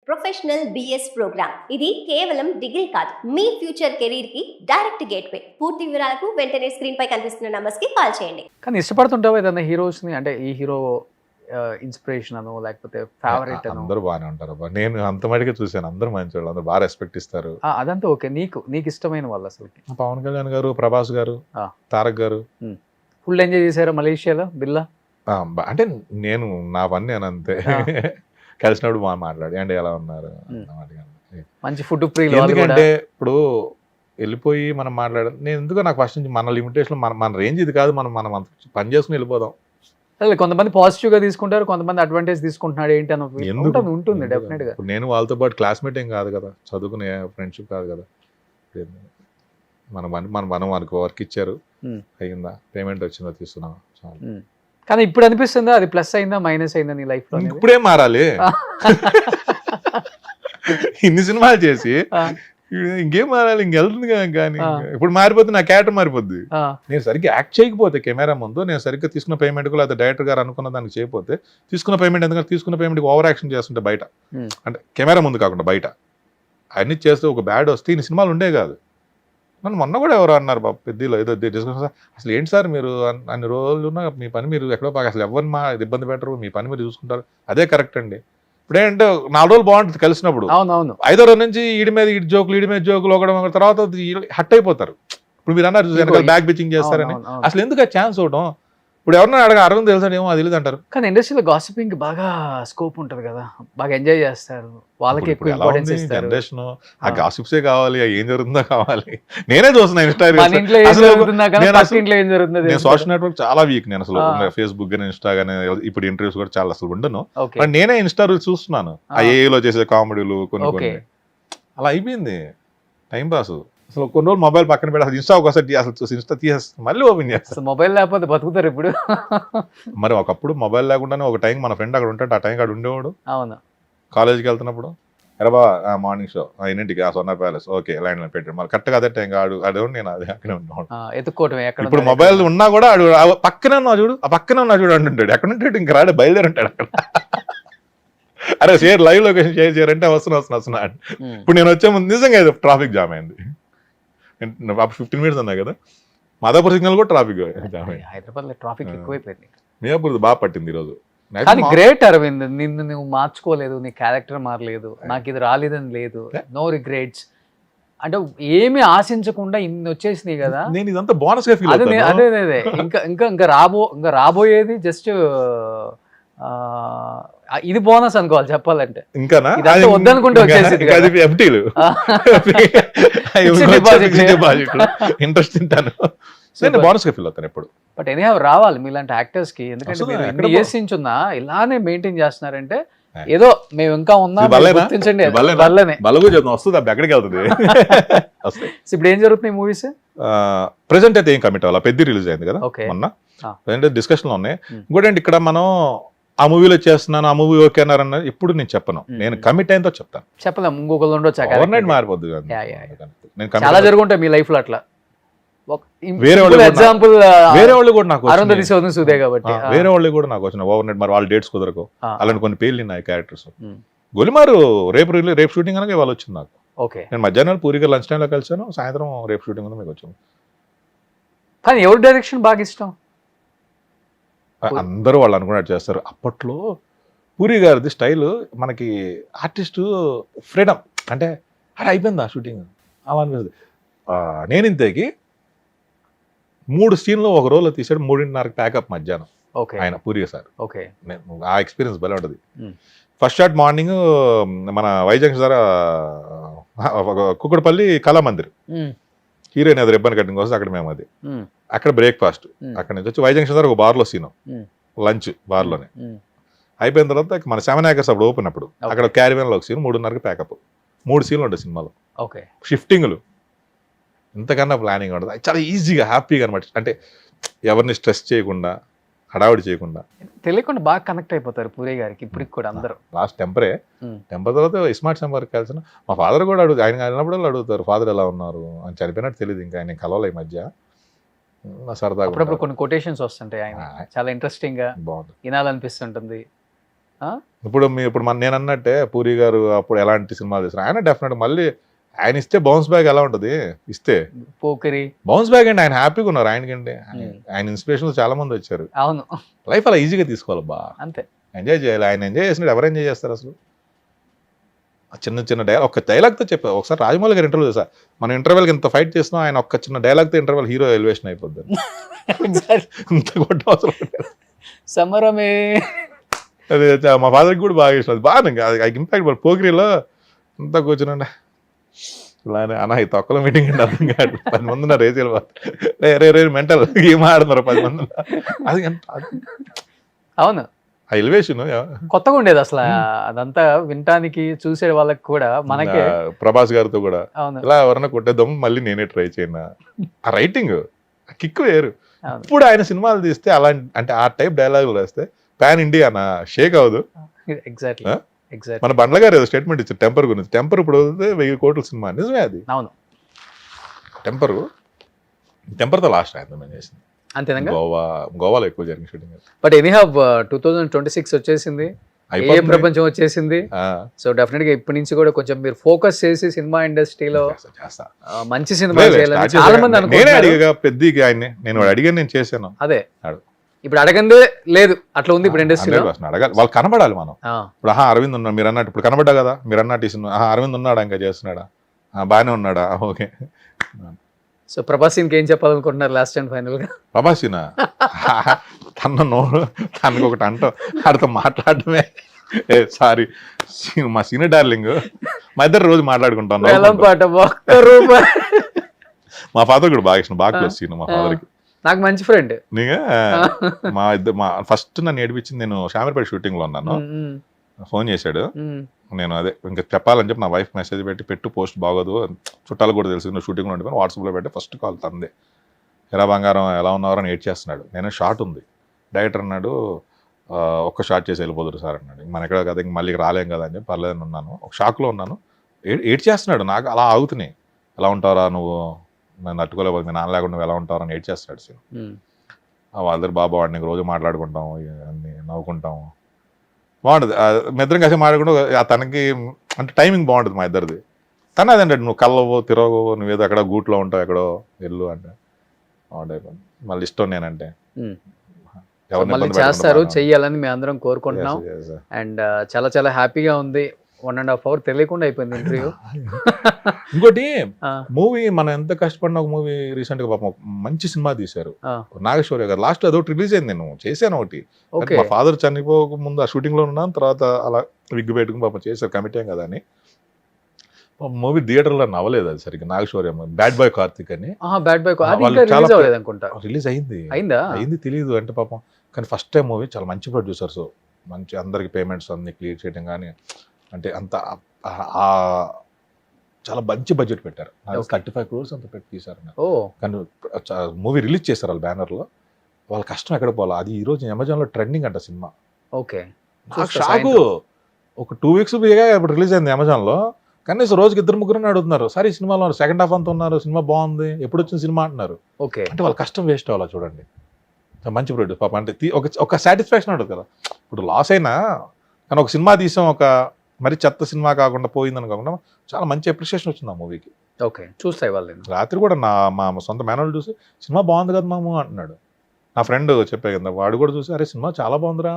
Professional BS programme. ఇది కేవలం degree కాదు, మీ ఫ్యూచర్ కెరీర్ కి డైరెక్ట్ గేట్వే. పూర్తి వివరాలకు వెంటనే స్క్రీన్ పై కనిపిస్తున్న నంబర్స్ కి కాల్ చేయండి. కానీ ఇష్టపడుతుంటావా ఏదైనా హీరోస్ ని? అంటే ఈ హీరో ఇన్స్పిరేషన్ అనో లేకపోతే ఫేవరెట్ అనో? అందరూ బాగానే ఉంటారు అబ్బా. నేను అంత మటుకే చూశాను, అందరూ మంచి వాళ్ళు, అందరూ బాగా రెస్పెక్ట్ ఇస్తారు. అదంతా ఓకే. నీకు ఇష్టమైన వాళ్ళు అసలు? పవన్ కళ్యాణ్ గారు, ప్రభాస్ గారు, తారక్ గారు. ఫుల్ ఎంజాయ్ చేశారా మలేషియాలో బిల్లా? అంటే నేను నా పని నేను అంతే. కలిసినప్పుడు బాగా మాట్లాడి అంటే ఎలా ఉన్నారు మంచి ఫుడ్ ప్రీ. ఎందుకంటే ఇప్పుడు వెళ్ళిపోయి మనం మాట్లాడాలి. నేను ఎందుకో నాకు ఫస్ట్ నుంచి మన లిమిటేషన్ మన రేంజ్ ఇది కాదు, మనం మనం పని చేసుకుని వెళ్ళిపోదాం. కొంతమంది పాజిటివ్ గా తీసుకుంటారు, కొంతమంది అడ్వాంటేజ్ తీసుకుంటున్నాడు ఏంటి అని ఉంటుంది డెఫినెట్ గా. నేను వాళ్ళతో పాటు క్లాస్మేట్ ఏం కాదు కదా, చదువుకునే ఫ్రెండ్షిప్ కాదు కదా. మనం మనకు వర్క్ ఇచ్చారు, అయ్యిందా, పేమెంట్ వచ్చిందా, తీసుకున్నాం చాలు. కానీ ఇప్పుడు అనిపిస్తుందా అది ప్లస్ అయిందా మైనస్ అయిందా నీ లైఫ్ లో? ఇప్పుడే మారాలి. ఇన్ని సినిమాలు చేసి ఇంకేం మారాలి, ఇంకెళ్తుంది కదా. కానీ ఇప్పుడు మారిపోతే నా క్యారెక్టర్ మారిపోద్ది. నేను సరిగ్గా యాక్ట్ చేయకపోతే కెమెరా ముందు, నేను సరిగ్గా తీసుకున్న పేమెంట్ లేదా డైరెక్టర్ గారు అనుకున్న దానికి చేయకపోతే, తీసుకున్న పేమెంట్ ఎందుకంటే తీసుకున్న పేమెంట్ ఓవర్ యాక్షన్ చేస్తుంటే బయట, అంటే కెమెరా ముందు కాకుండా బయట అన్ని చేస్తే ఒక బ్యాడ్ వస్తే ఇన్ని సినిమాలు ఉండే కాదు. నన్ను మొన్న కూడా ఎవరు అన్నారు బాబు పెద్దలో ఏదో డిస్కషన్, అసలు ఏంటి సార్ మీరు అన్ని రోజులు ఉన్నా మీ పని మీరు ఎక్కడో అసలు ఎవరిని మా ఇబ్బంది పెట్టరు, మీ పని మీరు చూసుకుంటారు, అదే కరెక్ట్ అండి. ఇప్పుడు ఏంటంటే 4 రోజులు బాగుంటుంది కలిసినప్పుడు, 5వ రోజు నుంచి ఈడి మీద ఈడి మీద జోకులు ఒకటి తర్వాత హట్ అయిపోతారు. ఇప్పుడు మీరు అన్నారు బ్యాక్ బిచింగ్ చేస్తారని, అసలు ఎందుకు ఆ ఛాన్స్ ఇవ్వడం? ఇప్పుడు ఎవరన్నా అడగ అరవింద్ తెలుసా ఏమో అది తెలియదు అంటారు. కానీ ఇండస్ట్రీలో గాసిపింగ్ బాగా స్కోప్ ఉంటుంది కదా, బాగా ఎంజాయ్ చేస్తారు, వాళ్ళకి ఎక్కువ ఇంపార్టెన్స్ ఇస్తారు. జనరేషన్ ఆ గాసిప్సే కావాలి, ఏం జరుగుతుందో కావాలి. నేనే చూస్తున్నా నేను సోషల్ నెట్వర్క్ చాలా వీక్. నేను అసలు ఫేస్బుక్ గానీ ఇన్స్టా గానీ ఇప్పుడు ఇంటర్వ్యూస్ కూడా చాలా అసలు ఉండను. నేనే ఇన్స్టా చూస్తున్నాను, ఆ ఏలో చేసే కామెడీలు కొన్ని అలా అయిపోయింది టైం పాస్. అసలు కొన్ని రోజులు మొబైల్ పక్కన పెట్టి అసలు ఇన్స్టా ఒకసారి అసలు ఇన్స్టా తీసేస్తాను, మళ్ళీ ఓపెన్ చేస్తాను. మొబైల్ లేకపోతే బతుకుతారు ఇప్పుడు. మరి ఒకప్పుడు మొబైల్ లేకుండానే ఒక టైం మన ఫ్రెండ్ అక్కడ ఉంటాడు, ఆ టైం అక్కడ ఉండేవాడు. అవును, కాలేజ్కి వెళ్తున్నప్పుడు ఎరబా మార్నింగ్ షో ఎన్నింటికి సోనా ప్యాలెస్ ఓకే లైన్ లో పెట్టాడు, మరి కరెక్ట్గా అదే టైం అదే నేను అదే అక్కడే ఉన్నాడు ఎత్తుకోవటం. ఇప్పుడు మొబైల్ ఉన్నా కూడా ఆడు పక్కనే ఉన్నా చూడు, ఆ పక్కనే ఉన్నా చూడు అంటుంటాడు. ఎక్కడ ఉంటాడు, ఇంకా రాడే బయలుదేరి ఉంటాడు అక్కడ. అరే షేర్ లైవ్ లొకేషన్ షేర్ చేయాలంటే వస్తున్నా. ఇప్పుడు నేను వచ్చే ముందు నిజంగా ట్రాఫిక్ జామ్ అయింది. 15 minutes అన్నా కదా, మాదాపూర్ సిగ్నల్ కూడా ట్రాఫిక్ జామ్ అయింది. హైదరాబాద్ లో ట్రాఫిక్ ఎక్కువైపోయింది. మియాపూర్ బాగా పట్టింది ఈరోజు. కానీ గ్రేట్ అరవింద్, నిన్ను నువ్వు మార్చుకోలేదు, నీ క్యారెక్టర్ మారలేదు, నాకు ఇది రాలేదని లేదు, నో రిగ్రెట్స్ అంటే ఏమి ఆశించకుండా ఇన్ని వచ్చేసినాయి కదా. నేను ఇదంతా బోనస్ గా ఫీల్ అదే అదే ఇంకా రాబోయేది జస్ట్ ఇది బోనస్ అనుకోవాలి చెప్పాలంటే. ఇంకా వద్దనుకుంటే వచ్చేసి ఇంట్రెస్ట్ తింటాను, బోనస్ గా ఫీల్ అవుతాను ఎప్పుడు. బట్ ఎనీ రావాలి మీలాంటి యాక్టర్స్ కి, ఎందుకంటే మీరు ఏ సీన్స్ ఉన్నా ఇలానే మెయింటైన్ చేస్తున్నారంటే ఏదో మేము ఇంకా ఉన్నాం గుర్తించండి. వస్తుంది ఎక్కడికి వెళ్తుంది. ఇప్పుడు ఏం జరుగుతున్నాయి మూవీస్ ప్రెసెంట్ అయితే ఏం కమిట్ అవ్వాలి, పెద్ద రిలీజ్ అయింది కదా మొన్న, ప్రజెంట్ డిస్కషన్ లో ఉన్నాయి. ఇంకోటి ఇక్కడ మనం ఆ మూవీలో చేస్తున్నాను, ఆ మూవీ ఓకే అన్నారన్న ఇప్పుడు నేను చెప్పను, నేను కమిట్ అయిందో చెప్తాను. చెప్పలేం, ఇంకొకరు ఉండొచ్చు, ఓవర్ నైట్ మారిపోద్దు. చాలా జరుగుంటాయి మీ లైఫ్ లో అట్లా. వేరే ఎగ్జాంపుల్ వేరే వాళ్ళు కూడా నాకు అరుంధతి సూదే కాబట్టి వేరే వాళ్ళు కూడా నాకు వచ్చిన ఓవర్ నైట్, మరి వాళ్ళ డేట్స్ కుదరకు అలాంటి కొన్ని పేర్లు ఉన్నాయి క్యారెక్టర్స్. గొలిమారు రేపు షూటింగ్ అనగా వాళ్ళు వచ్చింది నాకు. ఓకే, నేను మధ్యాహ్నం పూరిగా లంచ్ టైంలో కలిసాను, సాయంత్రం రేపు షూటింగ్ మీకు వచ్చాను. కానీ ఎవరి డైరెక్షన్ బాగా ఇష్టం? అందరూ వాళ్ళు అనుకున్నట్టు చేస్తారు. అప్పట్లో పూరి గారిది స్టైల్ మనకి ఆర్టిస్టు ఫ్రీడమ్, అంటే అది అయిపోయింది ఆ షూటింగ్ అలా అనిపిస్తుంది. నేను ఇంతకి 3 సీన్లు ఒక రోజులో తీసాడు, 3:30 ప్యాకప్ మధ్యాహ్నం ఆయన పూరి సార్. ఆ ఎక్స్పీరియన్స్ భలే ఉంటుంది. ఫస్ట్ షాట్ మార్నింగ్ మన వైజాగ్ ద్వారా కుక్కడపల్లి కళామందిర్, హీరోయిన్ అది రిబ్బన్ కటింగ్ కోసం అక్కడ మేము, అది అక్కడ బ్రేక్ఫాస్ట్, అక్కడ నుంచి వచ్చి వైజంక్షన్ ద్వారా ఒక బార్లో సీను, లంచ్ బార్లోనే అయిపోయిన తర్వాత మన 7 acres అప్పుడు ఓపెన్, అప్పుడు అక్కడ క్యారివెన్లో ఒక సీన్, 3:30 ప్యాకప్, 3 సీన్లు ఉంటాయి సినిమాలో. షిఫ్టింగ్లు, ఇంతకన్నా ప్లానింగ్ ఉంటుంది. చాలా ఈజీగా హ్యాపీగా అనమాట, అంటే ఎవరిని స్ట్రెస్ చేయకుండా, హడావిడి చేయకుండా, తెలియకుండా బాగా కనెక్ట్ అయిపోతారు పూరి గారికి ఇప్పటికి కూడా అందరూ. లాస్ట్ టెంపర్ తర్వాత ఇస్మార్ట్ శంబర్ కలిసిన మా ఫాదర్ కూడా ఆయన అన్నప్పుడు అడుగుతారు, ఫాదర్ ఎలా ఉన్నారు అని. చనిపోయినట్టు తెలియదు, ఇంకా ఆయన కలవలే ఈ మధ్య, సరదాగా అప్పుడప్పుడు కొన్ని కొటేషన్స్ వస్తుంటాయి ఆయన, చాలా ఇంట్రెస్టింగ్ గా వినాలనిపిస్తుంటుంది. ఇప్పుడు నేను అన్నట్టే పూరి గారు అప్పుడు ఎలాంటి సినిమాలు చేస్తారు, ఆయన డెఫినెట్ మళ్ళీ ఆయన ఇస్తే బౌన్స్ బ్యాక్ ఎలా ఉంటుంది, ఇస్తే పోకరి బౌన్స్ బ్యాక్ అండి. ఆయన హ్యాపీగా ఉన్నారు, ఆయనకండి ఆయన ఇన్స్పిరేషన్ చాలా మంది వచ్చారు. అవును లైఫ్ అలా ఈజీగా తీసుకోవాలి బా, అంతే, ఎంజాయ్ చేయాలి. ఆయన ఎంజాయ్ చేసినట్టు ఎవరు ఎంజాయ్ చేస్తారు అసలు? చిన్న చిన్న డైలాగ్, ఒక డైలాగ్తో చెప్పారు. ఒకసారి రాజమౌళి గారు ఇంటర్వ్యూ చేశారు, మన ఇంటర్వెల్కి ఇంత ఫైట్ చేసినా ఆయన ఒక్క చిన్న డైలాగ్తో ఇంటర్వెల్ హీరో ఎలివేషన్ అయిపోద్ది. ఇంత కొట్ట అవసరం సమరమే. అదే మా ఫాదర్కి కూడా బాగా ఇష్టం, అది బాగా ఇంపాక్ట్. పోకిరిలో అంతా కూర్చునండి ఇలానే అన్న ఈ తొక్కలో మీటింగ్ అంటే అర్థం కాదు, 10 మంది ఉన్నారు రేజీలు రే మెంటల్ ఏం ఆడుతున్నారు 10 మంది. అది అవును, ఆ ఎలివేషన్ కొత్తగా ఉండేది అసలు అదంతా వినటానికి, చూసే వాళ్ళకి కూడా మనకే. ప్రభాస్ గారితో కూడా అవును, ఇలా ఎవరన్నా కొట్టేద్దాం మళ్ళీ నేనే ట్రై చేయను, ఆ రైటింగ్ కిక్ వేరు. ఇప్పుడు ఆయన సినిమాలు తీస్తే అలా అంటే ఆ టైప్ డైలాగులు వేస్తే పాన్ ఇండియా నా షేక్ అవ్వదు. Exactly exactly. మన బండ్ల గారు ఏదో స్టేట్మెంట్ ఇచ్చారు టెంపర్ గురించి. టెంపర్ ఇప్పుడు 1000 కోట్ల సినిమా, నిజమే అది. అవును, టెంపర్తో లాస్ట్ ఆయన మేము చేసింది. అంతేనంగా, గోవాలో ఎక్కువ జరిగింది షూటింగ్. బట్ ఎనీహౌ 2026 వచ్చేసింది, ఏ ప్రపంచం వచ్చేసింది. సో డెఫినెట్ గా ఇప్పటి నుంచి కూడా కొంచెం మీరు ఫోకస్ చేసి సినిమా ఇండస్ట్రీలో మంచి సినిమా చేయాలని చాలా మంది అనుకుంటున్నారు. పెద్దగా ఆయన్ని నేను అడిగాను, నేను చేశాను. అదే ఇప్పుడు అడగందే లేదు, అట్లా ఉంది ఇప్పుడు ఇండస్ట్రీలో. అడగాలి, వాళ్ళు కనబడాలి. మనం ఇప్పుడు అరవింద్ ఉన్నాడు మీరు అన్నట్టు, ఇప్పుడు కనబడ్డా కదా మీరు అన్నట్టు ఈ సినిమా అరవింద్ ఉన్నాడా, ఇంకా చేస్తున్నాడా, బాగానే ఉన్నాడా, ఓకే. సో ప్రభాస్ ఏం చెప్పాలనుకుంటున్నారు లాస్ట్ అండ్ ఫైనల్ గా? ప్రభాసినా తనకు ఒకటి అంటాం, ఆడితో మాట్లాడటమే. సారీ మా సీనియర్ డార్లింగ్, మా ఇద్దరు రోజు మాట్లాడుకుంటాం. మా ఫాదర్ కూడా బాగా ఇష్టం, బాగా క్లోజ్ సీన్ మా ఫాదర్కి. నాకు మంచి ఫ్రెండ్. మా ఫస్ట్ నన్ను ఏడిపించింది, నేను షామీర్పేట షూటింగ్ లో ఉన్నాను, ఫోన్ చేశాడు. నేను అదే ఇంకా చెప్పాలని చెప్పి నా వైఫ్ మెసేజ్ పెట్టు పోస్ట్ బాగోదు, చుట్టాలు కూడా తెలుసు నువ్వు షూటింగ్లో ఉండిపోయి వాట్సాప్లో పెట్టి ఫస్ట్ కాల్ తందే. ఎరా బంగారం ఎలా ఉన్నారో అని ఏడ్ చేస్తున్నాడు. నేను షార్ట్ ఉంది, డైరెక్టర్ అన్నాడు ఒక్క షార్ట్ చేసి వెళ్ళిపోదురు సార్ అన్నాడు. మన ఎక్కడ కదా ఇంక మళ్ళీ రాలేం కదా అని చెప్పి పర్లేదని ఉన్నాను, ఒక షాక్లో ఉన్నాను. ఏడ్ చేస్తున్నాడు, నాకు అలా ఆగుతున్నాయి. ఎలా ఉంటారా నువ్వు, నన్ను తట్టుకోలేకపోతే మీ నాన్న లేకుండా నువ్వు ఎలా ఉంటావు అని ఏడ్ చేస్తున్నాడు సీన్. వాళ్ళిద్దరు బాబా వాడిని రోజు మాట్లాడుకుంటాం, అన్ని నవ్వుకుంటాం, బాగుంటుంది. మీ ఇద్దరం కలిసి మాట్లాడుకుంటూ తనకి అంటే టైమింగ్ బాగుంటుంది మా ఇద్దరిది. తను అదంటే నువ్వు కళ్ళవో తిరగవో, నువ్వేదో ఎక్కడో గూట్లో ఉంటావు ఎక్కడో వెళ్ళు అంటే బాగుంటుంది. మళ్ళీ ఇష్టం నేనంటే చేస్తారు, చెయ్యాలని మేము అందరం కోరుకుంటున్నాం. అండ్ చాలా చాలా హ్యాపీగా ఉంది. 1.5 hours తెలియకుండా అయిపోయింది ఇంటర్వ్యూ. ఇంకోటి మూవీ మనం ఎంత కష్టపడిన, ఒక మూవీ రీసెంట్ గా పాపం మంచి సినిమా తీశారు నాగేశ్వర్య గారు. లాస్ట్ అదొకటి రిలీజ్ అయింది, నేను చేశాను ఒకటి. మా ఫాదర్ చనిపోక ముందు ఆ షూటింగ్ లో ఉన్నాను, తర్వాత అలా విగ్గు పెట్టుకుని పాపం చేశారు, కమిటీ కదా అని. మూవీ థియేటర్ లో నవ్వలేదు అది సరిగ్గా. నాగేశ్వర్య బ్యాడ్ బాయ్ కార్తిక్ అని రిలీజ్ అయింది తెలియదు అంటే పాపం. కానీ ఫస్ట్ టైం మూవీ, చాలా మంచి ప్రొడ్యూసర్స్, మంచి అందరికి పేమెంట్స్ అన్ని క్లియర్ చేయడం కానీ అంటే అంత చాలా మంచి బడ్జెట్ పెట్టారు. 35 crores అంత పెట్టి తీశారు. కానీ మూవీ రిలీజ్ చేశారు వాళ్ళు బ్యానర్లో. వాళ్ళ కష్టం ఎక్కడ పోవాలి. అది ఈ రోజు అమెజాన్లో ట్రెండింగ్ అంట సినిమా. ఓకే, షాకు. ఒక 2 weeks ఇప్పుడు రిలీజ్ అయింది అమెజాన్లో. కనీసం రోజుకి 2-3 అడుగుతున్నారు, సరే ఈ సినిమాలో సెకండ్ హాఫ్ అంతా ఉన్నారు, సినిమా బాగుంది, ఎప్పుడు వచ్చిన సినిమా అంటున్నారు. ఓకే, అంటే వాళ్ళ కష్టం వేస్ట్ అవ్వాలి చూడండి. మంచి ప్రొడ్యూస్ పాప అంటే ఒక సాటిస్ఫాక్షన్ ఉంటుంది కదా. ఇప్పుడు లాస్ అయినా కానీ ఒక సినిమా తీసాం, ఒక మరి చెత్త సినిమా కాకుండా పోయిందని కాకుండా చాలా మంచి అప్రిషియేషన్ వచ్చింది ఆ మూవీకి. ఓకే, చూస్తాయి వాళ్ళు. రాత్రి కూడా మా సొంత మేనల్ చూసి సినిమా బాగుంది కదా మాము అంటున్నాడు. నా ఫ్రెండ్ చెప్పే కదా, వాడు కూడా చూసి అరే సినిమా చాలా బాగుందిరా,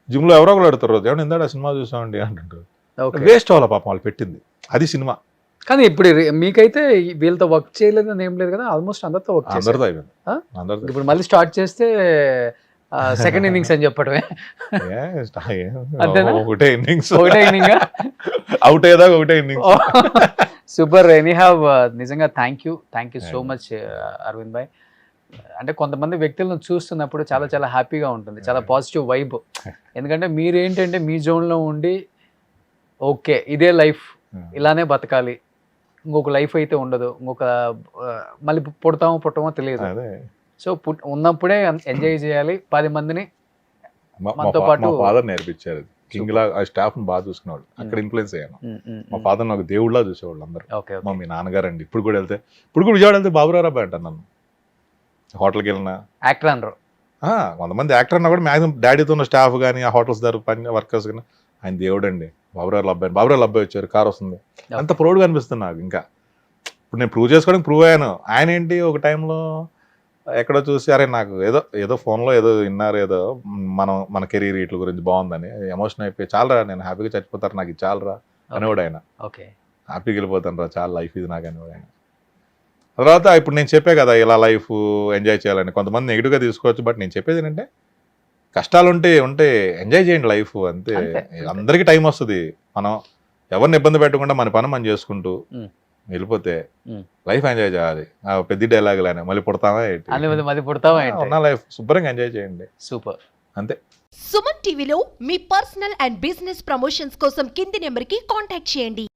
జిమ్లో ఎవరో ఒకరు అడుగుతారు ఏమన్నా ఇందాడు ఆ సినిమా చూసామండి అంటుంటారు. వేస్ట్ అవ్వాలి పాపం వాళ్ళు పెట్టింది అది సినిమా. కానీ ఇప్పుడు మీకైతే వీళ్ళతో వర్క్ చేయలేదని ఏం లేదు కదా, ఆల్మోస్ట్ అందరితో వర్క్ అందరితో అయిపోయింది. ఇప్పుడు మళ్ళీ స్టార్ట్ చేస్తే సెకండ్ ఇన్నింగ్స్ అని చెప్పడమే. ఒకటే ఇన్నింగ్స్, అవుట్ అయ్యేదాకా ఒకటే ఇన్నింగ్స్. సూపర్. ఎనీహావ్ నిజంగా thank you so much Aravind భాయ్. అంటే కొంతమంది వ్యక్తులను చూస్తున్నప్పుడు చాలా చాలా హ్యాపీగా ఉంటుంది, చాలా పాజిటివ్ వైబ్. ఎందుకంటే మీరేంటంటే మీ జోన్లో ఉండి ఓకే ఇదే లైఫ్, ఇలానే బతకాలి, ఇంకొక లైఫ్ అయితే ఉండదు, ఇంకొక మళ్ళీ పుట్టమో తెలియదు. సో ఉన్నప్పుడే ఎంజాయ్ చేయాలి, 10 మందిని మనతో పాటు. మా ఫాదర్ నేర్పించారు, కింగ్ లా ఆ స్టాఫ్ బాగా చూసుకునేవాడు. అక్కడ ఇన్ఫ్లుయెన్స్ అయ్యాను. మా ఫాదర్ నాకు దేవుళ్ళ చూసేవాళ్ళు అందరూ. మీ నాన్నగారు అండి, ఇప్పుడు కూడా విజయవాడ వెళ్తే బాబురారా బాయ్ అంటాను. నన్ను హోటల్కి వెళ్ళినా యాక్టర్ అనరు, కొంతమంది యాక్టర్ అన్నా కూడా మ్యాక్సిమం డాడీతో ఉన్న స్టాఫ్ కానీ ఆ హోటల్స్ దగ్గర పని వర్కర్స్ కానీ ఆయన దేవుడు అండి. బాబురాలు అబ్బాయి వచ్చారు, కార్ వస్తుంది, అంత ప్రౌడ్గా అనిపిస్తుంది నాకు. ఇంకా ఇప్పుడు నేను ప్రూవ్ చేసుకోవడానికి ప్రూవ్ అయ్యాను. ఆయన ఏంటి ఒక టైంలో ఎక్కడో చూసి అరే నాకు ఏదో ఫోన్లో ఏదో విన్నారు, ఏదో మన కెరీర్ వీటి గురించి బాగుందని ఎమోషన్ అయిపోయి చాలరా నేను హ్యాపీగా చచ్చిపోతారు, నాకు ఇది చాలరా అనేవాడు ఆయన. ఓకే, హ్యాపీగా వెళ్ళిపోతాను రా, చాలా లైఫ్ ఇది నాకు అనేవాడు ఆయన. తర్వాత ఇప్పుడు నేను చెప్పే కదా ఇలా లైఫ్ ఎంజాయ్ చేయాలని. కొంతమంది నెగిటివ్గా తీసుకోవచ్చు, బట్ నేను చెప్పేది ఏంటంటే కష్టాలు ఉంటే ఎంజాయ్ చేయండి లైఫ్ అంతే. అందరికీ టైం వస్తుంది, మనం ఎవరిని ఇబ్బంది పెట్టకుండా మన పని మనం చేసుకుంటూ వెళ్ళిపోతే లైఫ్ ఎంజాయ్ చేయాలి. పెద్ద డైలాగ్ లానే మళ్ళీ పుడతామా ఉన్న లైఫ్ శుభ్రంగా ఎంజాయ్ చేయండి. సూపర్, అంతే. సుమన్ టీవీలో మీ పర్సనల్ అండ్ బిజినెస్ ప్రమోషన్స్ కోసం కింది నెంబర్కి కాంటాక్ట్ చేయండి.